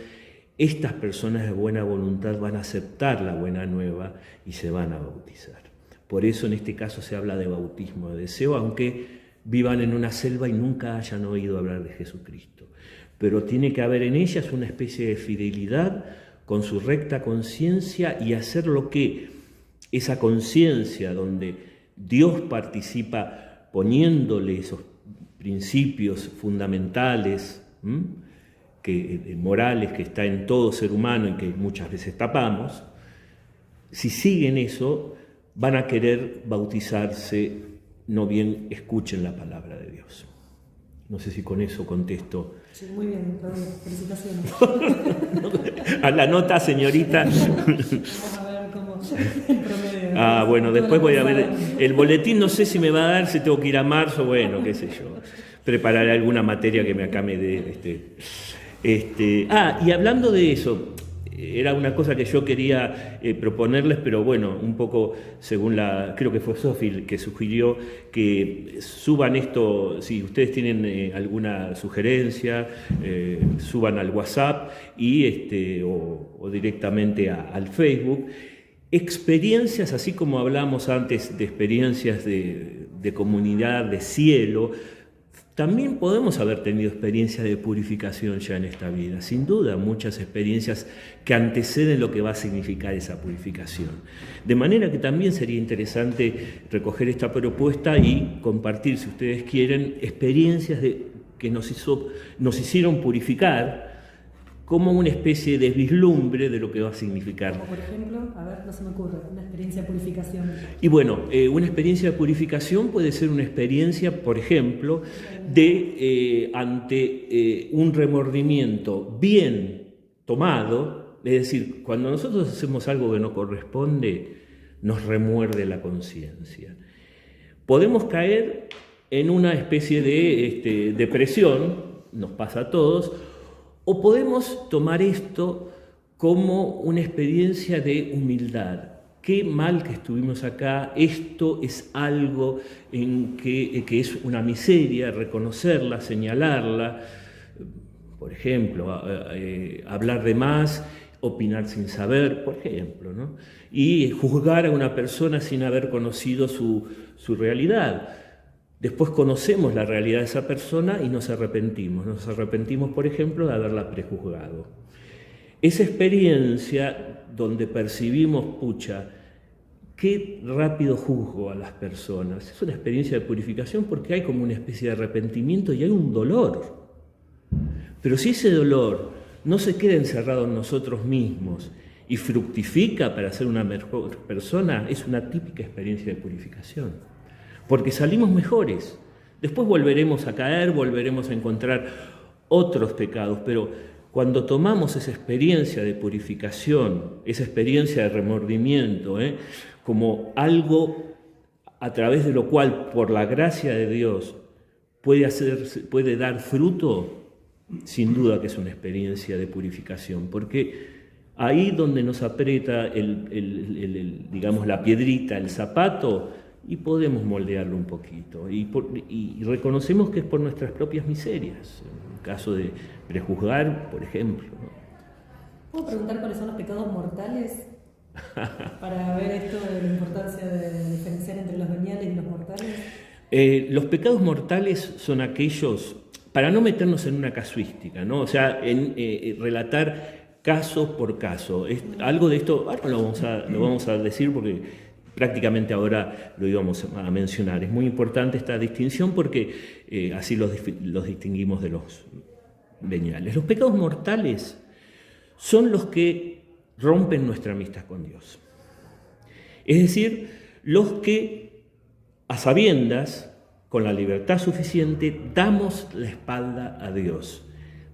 A: estas personas de buena voluntad van a aceptar la buena nueva y se van a bautizar. Por eso en este caso se habla de bautismo de deseo, aunque vivan en una selva y nunca hayan oído hablar de Jesucristo. Pero tiene que haber en ellas una especie de fidelidad con su recta conciencia y hacer lo que esa conciencia donde Dios participa poniéndole esos principios fundamentales, morales que está en todo ser humano y que muchas veces tapamos, si siguen eso, van a querer bautizarse, no bien escuchen la palabra de Dios. No sé si con eso contesto.
D: Sí, muy bien, felicitaciones.
A: A la nota, señorita.
D: Vamos a ver cómo el promedio.
A: Bueno, después voy a ver el boletín, no sé si me va a dar, si tengo que ir a marzo, bueno, qué sé yo. Prepararé alguna materia que me acá me dé. Y hablando de eso, era una cosa que yo quería proponerles, pero bueno, un poco según creo que fue Sofi que sugirió que suban esto, si ustedes tienen alguna sugerencia, suban al WhatsApp o directamente al Facebook. Experiencias, así como hablamos antes de experiencias de comunidad, de cielo, también podemos haber tenido experiencias de purificación ya en esta vida. Sin duda, muchas experiencias que anteceden lo que va a significar esa purificación. De manera que también sería interesante recoger esta propuesta y compartir, si ustedes quieren, experiencias que nos hicieron purificar, como una especie de vislumbre de lo que va a significar.
D: Como por ejemplo, a ver, no se me ocurre, una experiencia de purificación.
A: Y bueno, una experiencia de purificación puede ser una experiencia, por ejemplo, ante un remordimiento bien tomado, es decir, cuando nosotros hacemos algo que no corresponde, nos remuerde la conciencia. Podemos caer en una especie de depresión, nos pasa a todos, o podemos tomar esto como una experiencia de humildad. Qué mal que estuvimos acá, esto es algo que es una miseria, reconocerla, señalarla, por ejemplo, hablar de más, opinar sin saber, por ejemplo, ¿no? Y juzgar a una persona sin haber conocido su realidad. Después conocemos la realidad de esa persona y nos arrepentimos. Nos arrepentimos, por ejemplo, de haberla prejuzgado. Esa experiencia donde percibimos, qué rápido juzgo a las personas. Es una experiencia de purificación porque hay como una especie de arrepentimiento y hay un dolor. Pero si ese dolor no se queda encerrado en nosotros mismos y fructifica para ser una mejor persona, es una típica experiencia de purificación. Porque salimos mejores. Después volveremos a caer, volveremos a encontrar otros pecados, pero cuando tomamos esa experiencia de purificación, esa experiencia de remordimiento, como algo a través de lo cual, por la gracia de Dios, puede dar fruto, sin duda que es una experiencia de purificación, porque ahí donde nos aprieta digamos, la piedrita, el zapato, y podemos moldearlo un poquito. Y reconocemos que es por nuestras propias miserias, en caso de prejuzgar, por ejemplo, ¿no?
D: ¿Puedo preguntar cuáles son los pecados mortales? Para ver esto de la importancia de diferenciar entre los veniales y los mortales.
A: Los pecados mortales son aquellos, para no meternos en una casuística, ¿no? O sea, en relatar caso por caso. Algo de esto, ahora lo vamos a decir porque prácticamente ahora lo íbamos a mencionar. Es muy importante esta distinción porque así los distinguimos de los veniales. Los pecados mortales son los que rompen nuestra amistad con Dios. Es decir, los que a sabiendas, con la libertad suficiente, damos la espalda a Dios.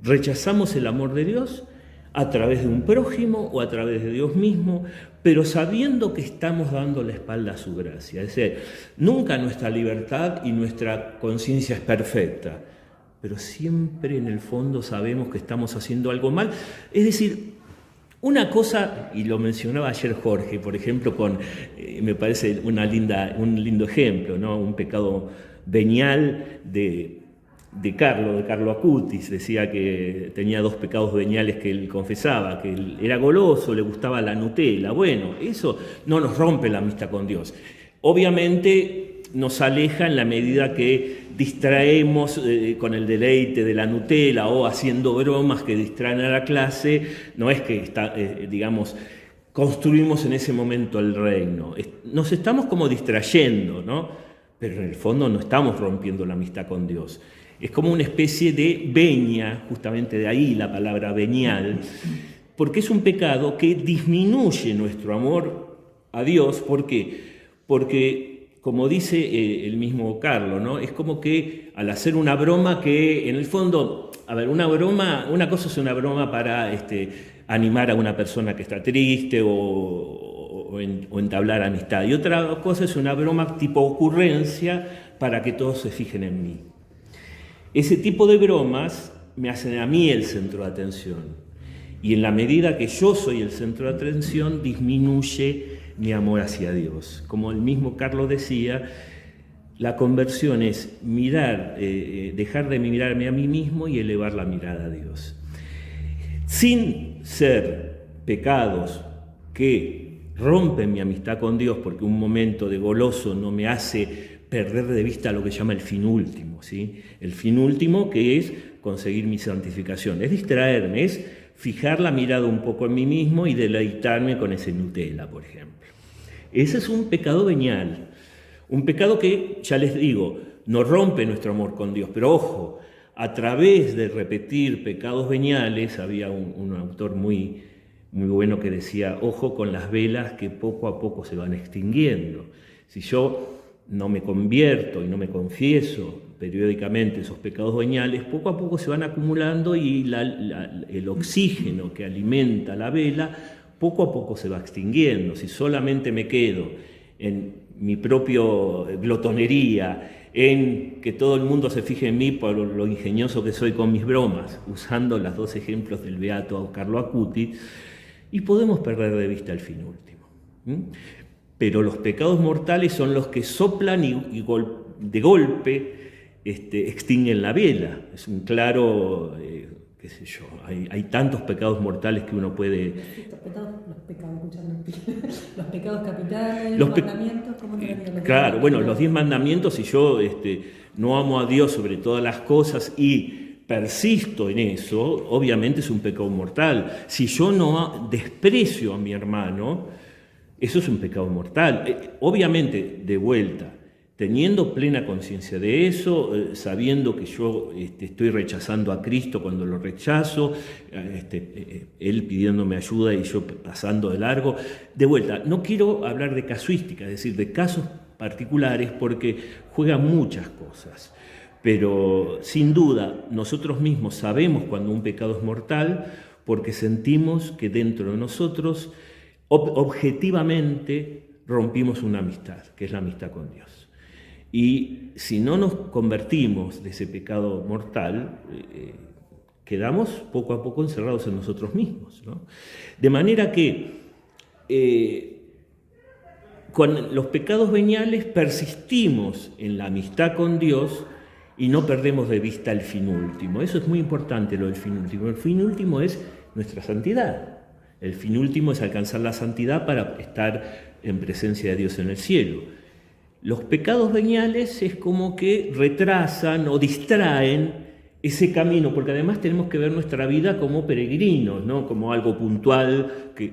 A: Rechazamos el amor de Dios a través de un prójimo o a través de Dios mismo, pero sabiendo que estamos dando la espalda a su gracia. Es decir, nunca nuestra libertad y nuestra conciencia es perfecta, pero siempre en el fondo sabemos que estamos haciendo algo mal. Es decir, una cosa, y lo mencionaba ayer Jorge, por ejemplo, me parece un lindo ejemplo, ¿no? Un pecado venial de Carlo Acutis. Decía que tenía 2 pecados veniales que él confesaba, que él era goloso, le gustaba la Nutella. Bueno, eso no nos rompe la amistad con Dios. Obviamente nos aleja en la medida que distraemos con el deleite de la Nutella o haciendo bromas que distraen a la clase. No es que construimos en ese momento el reino. Nos estamos como distrayendo, ¿no? pero en el fondo no estamos rompiendo la amistad con Dios. Es como una especie de venia, justamente de ahí la palabra venial, porque es un pecado que disminuye nuestro amor a Dios. ¿Por qué? Porque, como dice el mismo Carlos, ¿no? Es como que al hacer una broma que, en el fondo, a ver, una cosa es una broma para animar a una persona que está triste o entablar amistad, y otra cosa es una broma tipo ocurrencia para que todos se fijen en mí. Ese tipo de bromas me hacen a mí el centro de atención, y en la medida que yo soy el centro de atención disminuye mi amor hacia Dios. Como el mismo Carlos decía, la conversión es dejar de mirarme a mí mismo y elevar la mirada a Dios. Sin ser pecados que rompen mi amistad con Dios, porque un momento de goloso no me hace perder de vista lo que llama el fin último, ¿sí? El fin último, que es conseguir mi santificación, es distraerme, es fijar la mirada un poco en mí mismo y deleitarme con ese Nutella, por ejemplo. Ese es un pecado venial, un pecado que, ya les digo, no rompe nuestro amor con Dios, pero ojo, a través de repetir pecados veniales, había un autor muy bueno que decía, ojo con las velas que poco a poco se van extinguiendo. Si yo no me convierto y no me confieso periódicamente esos pecados veniales, poco a poco se van acumulando y el oxígeno que alimenta la vela poco a poco se va extinguiendo. Si solamente me quedo en mi propia glotonería, en que todo el mundo se fije en mí por lo ingenioso que soy con mis bromas, usando los dos ejemplos del beato Carlo Acutis, y podemos perder de vista el fin último. Pero los pecados mortales son los que soplan y de golpe extinguen la vela. Es un claro, qué sé yo, hay tantos pecados mortales que uno puede...
D: Los pecados capitales, los mandamientos, ¿cómo no eran los
A: Claro, bueno, los 10 mandamientos, si yo no amo a Dios sobre todas las cosas y persisto en eso, obviamente es un pecado mortal. Si yo no desprecio a mi hermano, eso es un pecado mortal. Obviamente, de vuelta, teniendo plena conciencia de eso, sabiendo que yo estoy rechazando a Cristo cuando lo rechazo, Él pidiéndome ayuda y yo pasando de largo. De vuelta, no quiero hablar de casuística, es decir, de casos particulares, porque juegan muchas cosas. Pero sin duda, nosotros mismos sabemos cuando un pecado es mortal, porque sentimos que dentro de nosotros objetivamente rompimos una amistad, que es la amistad con Dios. Y si no nos convertimos de ese pecado mortal, quedamos poco a poco encerrados en nosotros mismos, ¿no? De manera que con los pecados veniales persistimos en la amistad con Dios y no perdemos de vista el fin último. Eso es muy importante, lo del fin último. El fin último es nuestra santidad. El fin último es alcanzar la santidad para estar en presencia de Dios en el cielo. Los pecados veniales es como que retrasan o distraen ese camino, porque además tenemos que ver nuestra vida como peregrinos, ¿no? Como algo puntual. Que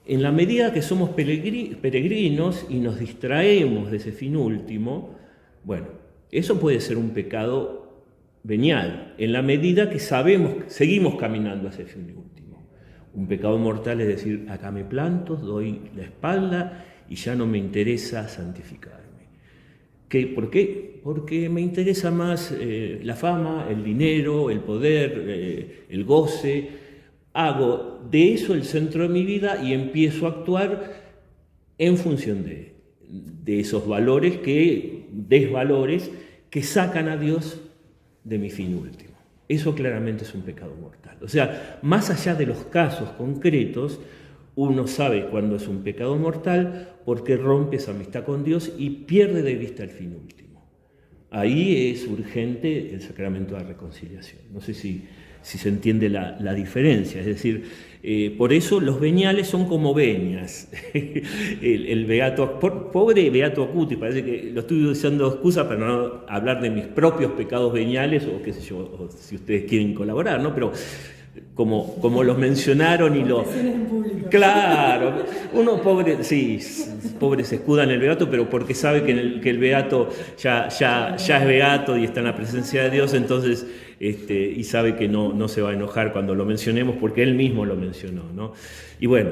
A: en la medida que somos peregrinos y nos distraemos de ese fin último, bueno, eso puede ser un pecado venial, en la medida que seguimos caminando hacia ese fin último. Un pecado mortal es decir, acá me planto, doy la espalda y ya no me interesa santificarme. ¿Por qué? Porque me interesa más la fama, el dinero, el poder, el goce. Hago de eso el centro de mi vida y empiezo a actuar en función de esos valores, desvalores que sacan a Dios de mi fin último. Eso claramente es un pecado mortal. O sea, más allá de los casos concretos, uno sabe cuándo es un pecado mortal porque rompe esa amistad con Dios y pierde de vista el fin último. Ahí es urgente el sacramento de la reconciliación. No sé si se entiende la diferencia. Es decir, por eso los veniales son como venias. el beato, pobre beato Acutis, parece que lo estoy usando excusa para no hablar de mis propios pecados veniales, o qué sé yo, o si ustedes quieren colaborar, ¿no? Pero como los mencionaron y Claro, uno pobre, sí, pobre se escuda en el beato, pero porque sabe que el beato ya es beato y está en la presencia de Dios, entonces, y sabe que no se va a enojar cuando lo mencionemos, porque él mismo lo mencionó, ¿no? Y bueno,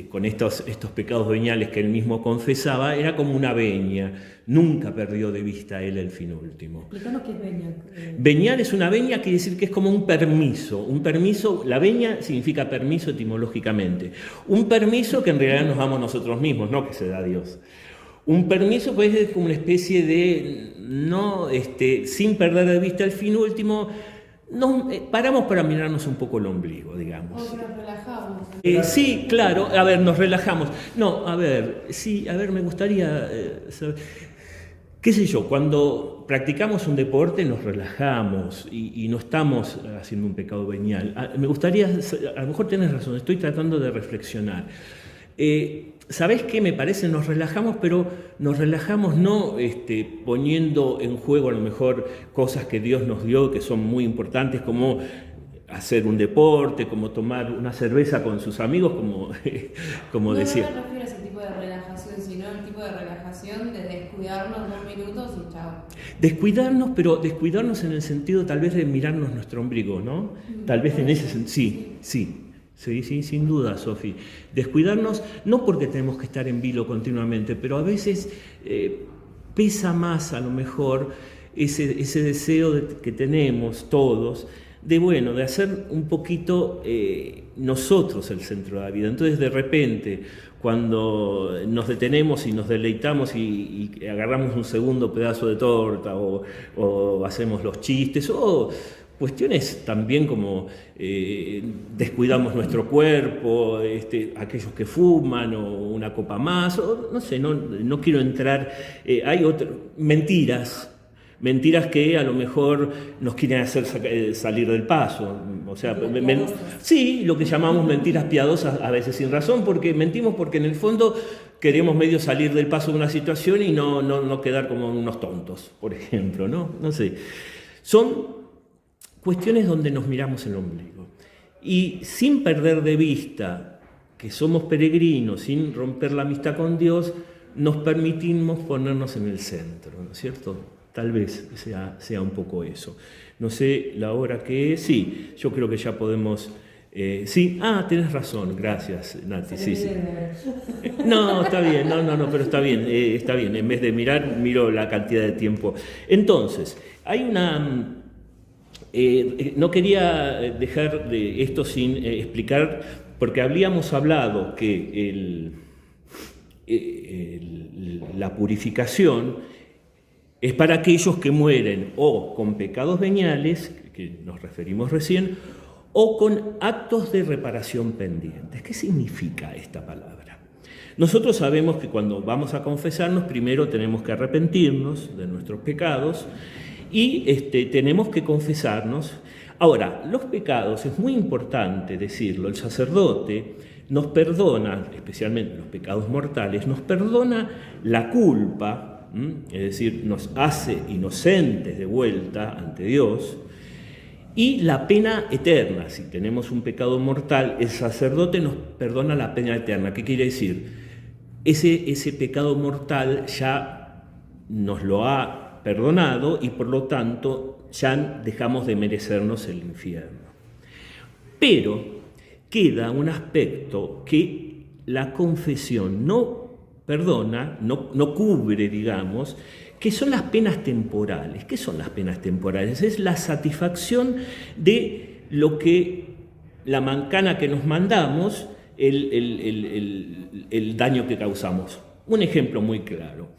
A: con estos pecados veniales que él mismo confesaba, era como una venia, nunca perdió de vista él el fin último.
D: Explícanos qué es venia.
A: Venial es una venia, quiere decir que es como un permiso, la venia significa permiso etimológicamente, un permiso que en realidad nos damos nosotros mismos, no que se da Dios. Un permiso pues es como una especie de, no, sin perder de vista el fin último, paramos para mirarnos un poco el ombligo, digamos.
B: O nos relajamos.
A: Sí, claro, a ver, nos relajamos. No, a ver, sí, a ver, me gustaría saber, qué sé yo, cuando practicamos un deporte nos relajamos y no estamos haciendo un pecado venial. Me gustaría, a lo mejor tienes razón, estoy tratando de reflexionar. ¿Sabés qué? Me parece, nos relajamos, pero nos relajamos no poniendo en juego a lo mejor cosas que Dios nos dio, que son muy importantes, como hacer un deporte, como tomar una cerveza con sus amigos, como decía.
B: No me refiero a ese tipo de relajación, sino el tipo de relajación de descuidarnos 2 minutos y chao.
A: Descuidarnos, pero descuidarnos en el sentido tal vez de mirarnos nuestro ombligo, ¿no? Tal vez en ese sentido, sí, sin duda, Sofi. Descuidarnos, no porque tenemos que estar en vilo continuamente, pero a veces pesa más a lo mejor ese deseo que tenemos todos, de hacer un poquito nosotros el centro de la vida. Entonces, de repente, cuando nos detenemos y nos deleitamos y agarramos un segundo pedazo de torta o hacemos los chistes o cuestiones también como descuidamos nuestro cuerpo, aquellos que fuman o una copa más, o no sé, no quiero entrar, hay mentiras que a lo mejor nos quieren hacer salir del paso, o sea, sí, lo que llamamos mentiras piadosas, a veces sin razón, porque mentimos porque en el fondo queremos medio salir del paso de una situación y no quedar como unos tontos, por ejemplo, no sé. Son cuestiones donde nos miramos el ombligo y sin perder de vista que somos peregrinos, sin romper la amistad con Dios, nos permitimos ponernos en el centro, ¿no es cierto? Tal vez sea un poco eso. No sé la hora que es. Sí, yo creo que ya podemos... sí, tenés razón, gracias, Nati. Sí. No, está bien, no, pero está bien. En vez de mirar, miro la cantidad de tiempo. Entonces, hay una... no quería dejar de esto sin explicar, porque habíamos hablado que la purificación es para aquellos que mueren o con pecados veniales, que nos referimos recién, o con actos de reparación pendientes. ¿Qué significa esta palabra? Nosotros sabemos que cuando vamos a confesarnos, primero tenemos que arrepentirnos de nuestros pecados y tenemos que confesarnos. Ahora, los pecados, es muy importante decirlo, el sacerdote nos perdona, especialmente los pecados mortales, nos perdona la culpa, es decir, nos hace inocentes de vuelta ante Dios, y la pena eterna. Si tenemos un pecado mortal, el sacerdote nos perdona la pena eterna. ¿Qué quiere decir? Ese pecado mortal ya nos lo ha perdonado y por lo tanto ya dejamos de merecernos el infierno. Pero queda un aspecto que la confesión no perdona, no cubre, digamos, que son las penas temporales. ¿Qué son las penas temporales? Es la satisfacción de lo que la mancana que nos mandamos, el daño que causamos. Un ejemplo muy claro.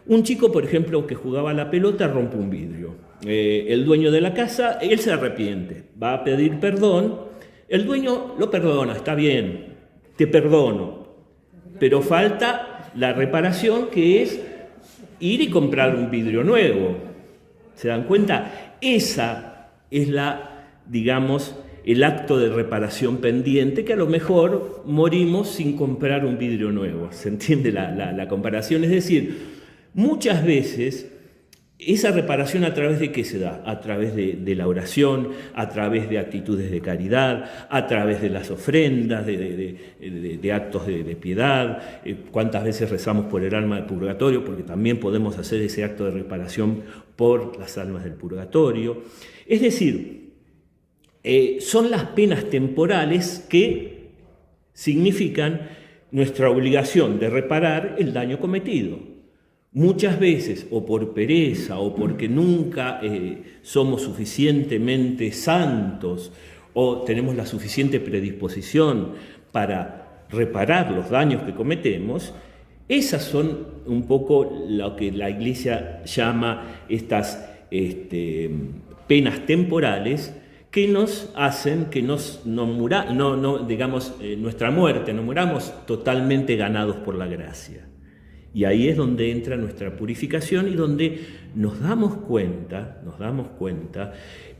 A: Un chico, por ejemplo, que jugaba a la pelota rompe un vidrio. El dueño de la casa, él se arrepiente, va a pedir perdón. El dueño lo perdona, está bien, te perdono, pero falta la reparación, que es ir y comprar un vidrio nuevo. ¿Se dan cuenta? Esa es el acto de reparación pendiente, que a lo mejor morimos sin comprar un vidrio nuevo. ¿Se entiende la comparación? Es decir, muchas veces esa reparación, ¿a través de qué se da? A través de la oración, a través de actitudes de caridad, a través de las ofrendas, de actos de piedad. ¿Cuántas veces rezamos por el alma del purgatorio? Porque también podemos hacer ese acto de reparación por las almas del purgatorio. Es decir, son las penas temporales que significan nuestra obligación de reparar el daño cometido. Muchas veces, o por pereza, o porque nunca somos suficientemente santos, o tenemos la suficiente predisposición para reparar los daños que cometemos, esas son un poco lo que la Iglesia llama estas penas temporales que nos hacen que nuestra muerte, no muramos totalmente ganados por la gracia. Y ahí es donde entra nuestra purificación y donde nos damos cuenta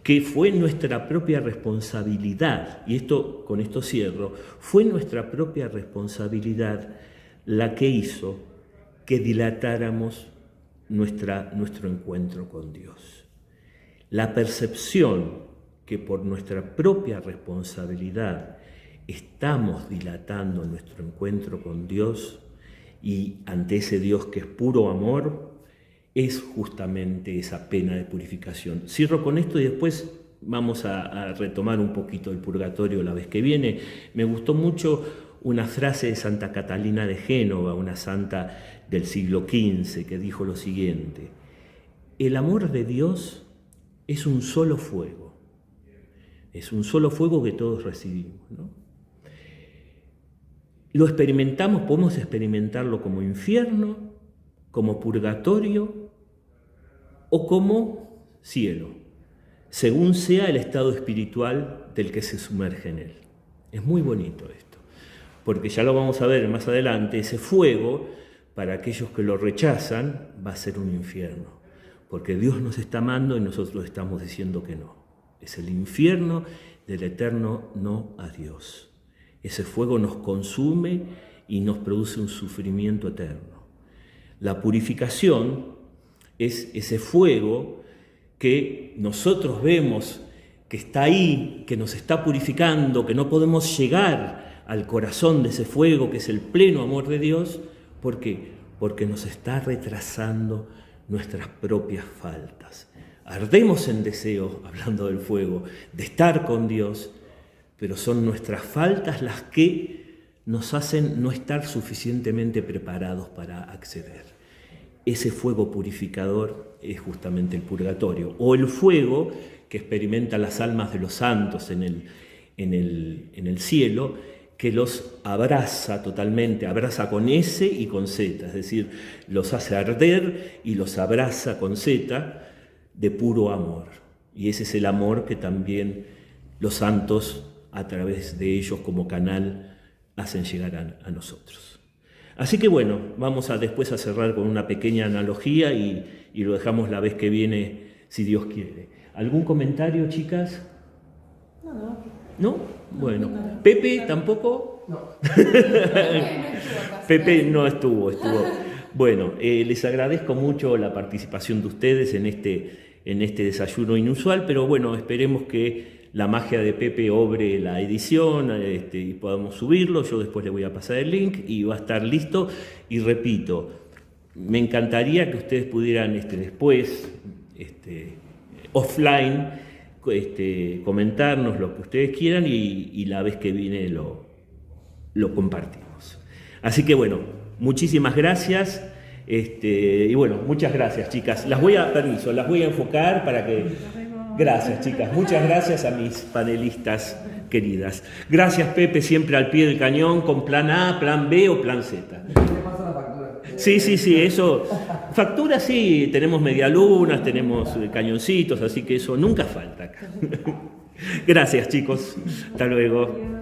A: que fue nuestra propia responsabilidad, y con esto cierro, fue nuestra propia responsabilidad la que hizo que dilatáramos nuestro encuentro con Dios. La percepción que por nuestra propia responsabilidad estamos dilatando nuestro encuentro con Dios y ante ese Dios que es puro amor, es justamente esa pena de purificación. Cierro con esto y después vamos a retomar un poquito el purgatorio la vez que viene. Me gustó mucho una frase de Santa Catalina de Génova, una santa del siglo XV, que dijo lo siguiente: el amor de Dios es un solo fuego. Es un solo fuego que todos recibimos, ¿no? Lo experimentamos, podemos experimentarlo como infierno, como purgatorio o como cielo, según sea el estado espiritual del que se sumerge en él. Es muy bonito esto, porque ya lo vamos a ver más adelante, ese fuego, para aquellos que lo rechazan, va a ser un infierno, porque Dios nos está amando y nosotros estamos diciendo que no. Es el infierno del eterno no a Dios. Ese fuego nos consume y nos produce un sufrimiento eterno. La purificación es ese fuego que nosotros vemos que está ahí, que nos está purificando, que no podemos llegar al corazón de ese fuego que es el pleno amor de Dios. ¿Por qué? Porque nos está retrasando nuestras propias faltas. Ardemos en deseo, hablando del fuego, de estar con Dios, pero son nuestras faltas las que nos hacen no estar suficientemente preparados para acceder. Ese fuego purificador es justamente el purgatorio, o el fuego que experimentan las almas de los santos en el cielo, que los abraza totalmente, abraza con S y con Z, es decir, los hace arder y los abraza con Z de puro amor. Y ese es el amor que también los santos, a través de ellos como canal, hacen llegar a nosotros. Así que bueno, vamos después a cerrar con una pequeña analogía y lo dejamos la vez que viene, si Dios quiere. ¿Algún comentario, chicas? ¿No? Bueno. ¿Pepe tampoco?
C: No.
A: Pepe no estuvo. Bueno, les agradezco mucho la participación de ustedes en este desayuno inusual, pero bueno, esperemos que la magia de Pepe obre la edición y podamos subirlo. Yo después le voy a pasar el link y va a estar listo. Y repito, me encantaría que ustedes pudieran después, offline, comentarnos lo que ustedes quieran y la vez que viene lo compartimos. Así que bueno, muchísimas gracias. Y bueno, muchas gracias, chicas. Las voy a enfocar para que... Gracias, chicas. Muchas gracias a mis panelistas queridas. Gracias, Pepe, siempre al pie del cañón con plan A, plan B o plan Z.
C: ¿Qué pasa la factura?
A: Sí, eso. Facturas sí, tenemos medialunas, tenemos cañoncitos, así que eso nunca falta acá. Gracias, chicos. Hasta luego.